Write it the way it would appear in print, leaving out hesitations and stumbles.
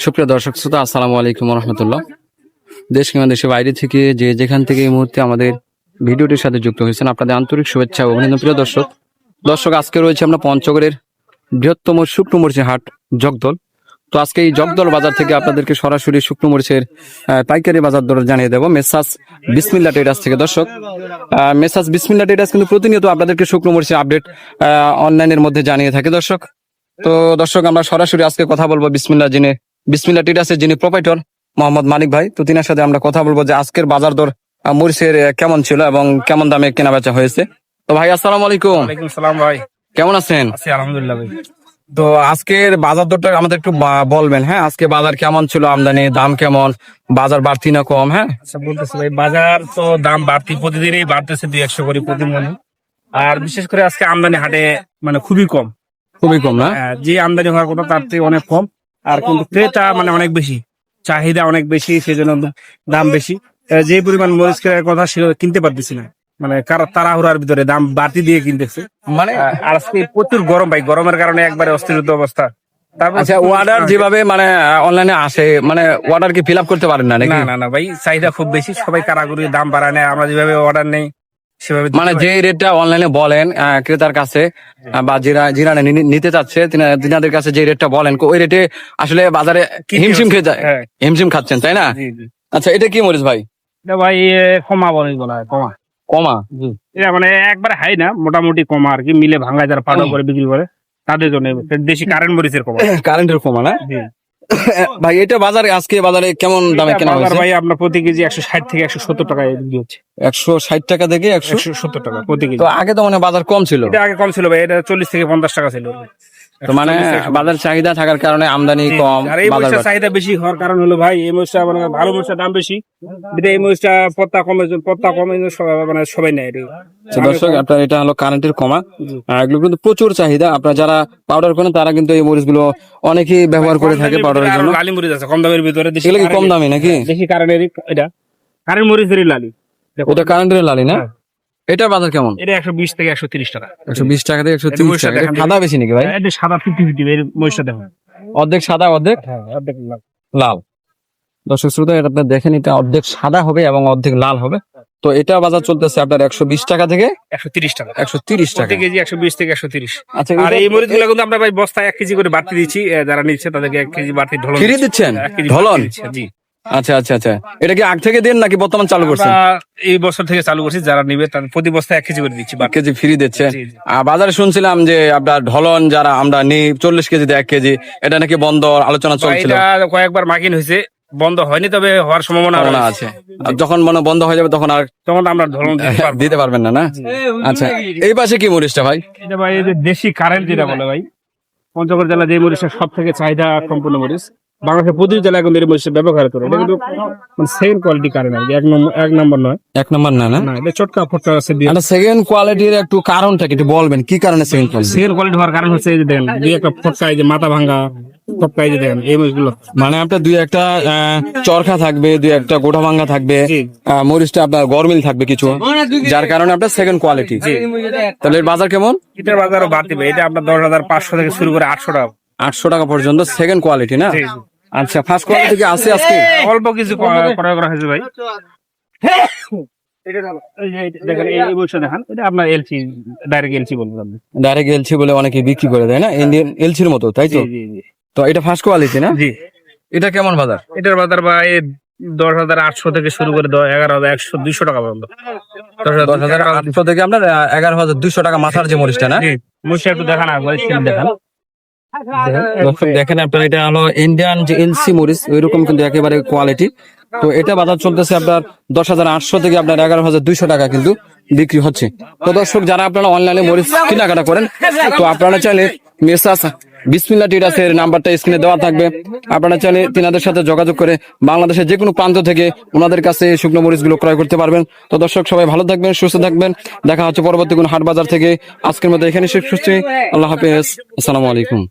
সুপ্রিয় দর্শক শ্রোতা, আসসালামু আলাইকুম রহমতুল্লাহ। দেশ কিংবা দেশের বাইরে থেকে যে যেখান থেকে এই মুহূর্তে আমাদের ভিডিওটির সাথে যুক্ত হয়েছেন, আপনাদের আন্তরিক শুভেচ্ছা ও অভিনন্দন। প্রিয় দর্শক আজকে রয়েছে আমরা পঞ্চগড়ের বৃহত্তম শুকনো মরিচের হাট জগদল। তো আজকে এই জগদল বাজার থেকে আপনাদেরকে সরাসরি শুকনো মরিচের পাইকারি বাজার দর জানিয়ে দেবো মেসাস বিসমিল্লাহ ট্রেডার্স থেকে। দর্শক, মেসাস বিসমিল্লাহ ট্রেডার্স কিন্তু প্রতিনিয়ত আপনাদেরকে শুকনো মরিচের আপডেট অনলাইনের মধ্যে জানিয়ে থাকে। দর্শক আমরা সরাসরি আজকে কথা বলবো বিসমিল্লাহ ট্রেডার্সের যিনি প্রোপাইটর মোহাম্মদ মানিক ভাই। তো তিনার সাথে আমরা কথা বলবো যে আজকের বাজার দর মরিচের কেমন ছিল এবং কেমন দামে কেনা বেচা হয়েছে। তো ভাই আসসালামু আলাইকুম। ওয়ালাইকুম সালাম ভাই, কেমন আছেন? আছি আলহামদুলিল্লাহ ভাই। তো আজকের বাজার দরটা আমাদের একটু বলবেন। হ্যাঁ, আজকে বাজার কেমন ছিল, আমদানি দাম কেমন, বাজার বাড়তি না কম? হ্যাঁ আচ্ছা, বলতেছি ভাই, বাজার তো দাম বাড়তি, প্রতিদিনই বাড়তেছে 200 করে প্রতি মনে। আর বিশেষ করে আজকে আমদানি হাটে মানে খুবই কম না? যে আমদানি হওয়ার কথা তার থেকে অনেক কম। আর কিন্তু ক্রেতা মানে অনেক বেশি, চাহিদা অনেক বেশি, সেজন্য দাম বেশি। যে পরিমাণ মরিচ কেনার কথা সেটা কিনতে পারতেছি না, মানে কারো তাড়াহুড়ার ভিতরে দাম বাড়তি দিয়ে কিনতেছে। মানে আর আজকে প্রচুর গরম ভাই, গরমের কারণে একবারে অস্থির অবস্থা। আচ্ছা, অর্ডার যেভাবে মানে অনলাইনে আসে, মানে অর্ডার কি ফিল আপ করতে পারেন না নাকি? না ভাই, চাহিদা খুব বেশি, সবাই কারাগুরি দাম বাড়ায় নেয়। আমরা যেভাবে অর্ডার নেই সেভাবে মানে যে রেটটা অনলাইনে বলেন ক্রেতার কাছে বা যারা নিতে চাচ্ছে তিনাদের কাছে যে রেটটা বলেন, ওই রেটে আসলে বাজারে হিমশিম খেয়ে যায়, হিমশিম খাচ্ছেন, তাই না? আচ্ছা, এটা কি মরিচ ভাই? ভাই কমা বলে বলা হয়, কমা কমা। এটা মানে একবারে হাই না, মোটামুটি কমা আর কি, মিলে ভাঙায় যারা পাউডার করে বিক্রি করে তাদের জন্য দেশি কারেন্ট মরিচের কমা, কারেন্টের কমা না ভাই? এটা বাজারে আজকে বাজারে কেমন দামে কেনা হয়েছে ভাই? আপনার প্রতি কেজি 160 থেকে 170 টাকায় বিক্রি হচ্ছে। 160 টাকা থেকে 170 টাকা প্রতি কেজি। তো আগে তো মানে বাজার কম ছিল। এটা আগে কম ছিল ভাই, এটা 40 থেকে 50 টাকা ছিল। তো মানে বাজার চাহিদা থাকার কারণে আমদানি কম, আর এই মরিচের চাহিদা বেশি হওয়ার কারণ হলো ভাই, এই মরিচটা মানে ভালো মরিচের দাম বেশি, এই মরিচটা পত্তা কমে মানে সবাই নেয়। দর্শক, আপনার এটা হলো কারেন্টের কমা, এগুলো কিন্তু প্রচুর চাহিদা। আপনারা যারা পাউডার করেন তারা কিন্তু এই মরিচ গুলো অনেকেই ব্যবহার করে থাকে পাউডারের জন্য। লালি মরিচ আছে কম দামের ভিতরে, এগুলো কি কম দামি নাকি? দেশি কারেন্টেরই, এটা কারেন্ট মরিচেরই লালি, ওটা কারেন্টের লালি না? এটা বাজার কেমন? এটা 120 থেকে 130 টাকা। 120 টাকা থেকে 130 টাকা। সাদা বেশি নাকি ভাই? এটা সাদা 50-50 এর মরিচটা দেখুন, অর্ধেক সাদা অর্ধেক লাল। দর্শক শ্রোতা, এটা আপনার দেখেন, এটা অর্ধেক সাদা হবে এবং অর্ধেক লাল হবে। তো এটা বাজার চলতেছে আপনার 120 টাকা থেকে 130 টাকা। 130 টাকা প্রতি কেজি 120 থেকে 130। আচ্ছা, আর এই মরিচ গুলো কিন্তু আমরা ভাই বস্তায় 1 কেজি করে বাড়তি দিচ্ছি, যারা নিচ্ছে তাদেরকে 1 কেজি বাড়তি ঢলন ফ্রি দিচ্ছেন। ঢলন? জি। আচ্ছা, এটা কি আগ থেকে দেন নাকি বর্তমান চালু করছেন? এই বছর থেকে চালু করছি, যারা নিবে তার প্রতি বস্তায় 1 কেজি করে দিচ্ছি, 1 কেজি ফ্রি দিচ্ছে। আর বাজারে শুনছিলাম যে আপনার ঢলন যারা আমরা নিই 40 কেজি 1 কেজি, এটা নাকি বন্ধ, আলোচনা চলছিল। এটা কয়েকবার মাকিন হয়েছে, বন্ধ হয়নি, তবে হওয়ার সম্ভাবনা আছে। আর যখন মনে বন্ধ হয়ে যাবে তখন আমরা ঢলন দিতে পারবেন না? আচ্ছা, এই পাশে কি মরিচটা ভাই? এটা ভাই দেশি কারেন্ট যেটা বলে ভাই, পঞ্চগড় জেলা যে মরিচের সব থেকে চাহিদা সম্পূর্ণ মরিচ, বাংলাদেশের প্রতিটি জেলায় এখন এই মরিচ ব্যবহার করে। এটা কিন্তু সেকেন্ড কোয়ালিটি কারেন্ট, এক নম্বর নয়। এক নম্বর না, এটা চটকা ফটকা আছে। সেকেন্ড কোয়ালিটির একটু কারণটা একটু বলবেন, কি কারণে সেকেন্ড কোয়ালিটি হওয়ার কারণ হচ্ছে এই যে দেখেন, দুই একটা ফটকা, এই যে মাথা ভাঙা ফটকা, এই যে দেখেন এই মরিচগুলো, মানে আপনার দুই একটা চরখা থাকবে, দুই একটা গোটা ভাঙা থাকবে, মরিচটা আপনার গরমিল থাকবে কিছু, যার কারণে আপনার সেকেন্ড কোয়ালিটি। তাহলে এর বাজার কেমন? এটার বাজারও বাড়তি, এটা আপনার 10,500 থেকে শুরু করে 800 টাকা, 800 টাকা পর্যন্ত সেকেন্ড কোয়ালিটি না? আচ্ছা, ফার্স্ট কোয়ালিটি কি আছে আজকে? অল্প কিছু ক্রয় করা হয়েছে ভাই। ডাইরেক্ট এলসি বলে অনেকে বিক্রি করে দেয় না, ইন্ডিয়ান এলসির মতো, তাই তো? তো এটা ফার্স্ট কোয়ালিটি না? জি। এটা কেমন বাজার? এটার বাজার ভাই 10,800 থেকে শুরু করে 11,100-200 টাকা পর্যন্ত। 10,800 থেকে আপনার 11,200 টাকা মাথার যে মরিচটা না? মরিচটা একটু দেখান, দেখান। দেখেন আপনার, এটা হলো ইন্ডিয়ান যে এলসি মরিচ, ওইরকম কিন্তু একেবারে কোয়ালিটি। তো এটা বাজার চলতেছে আপনার 10,800 থেকে আপনার 11,200 টাকা কিন্তু বিক্রি হচ্ছে। তো দর্শক, যারা আপনারা অনলাইনে মরিচ কেনাকাটা করেন, তো আপনারা চাইলে মেসাস বিসমিল্লাহ ট্রেডার্সের নাম্বারটা স্ক্রিনে দেওয়া থাকবে, আপনারা চাইলে তিনাদের সাথে যোগাযোগ করে বাংলাদেশের যে কোনো প্রান্ত থেকে ওনাদের কাছে শুকনো মরিচ গুলো ক্রয় করতে পারবেন। তো দর্শক, সবাই ভালো থাকবেন, সুস্থ থাকবেন, দেখা হচ্ছে পরবর্তী কোনো হাট বাজার থেকে। আজকের মতো এখানে শেষ করছি। আল্লাহ হাফেজ, আসসালামু আলাইকুম।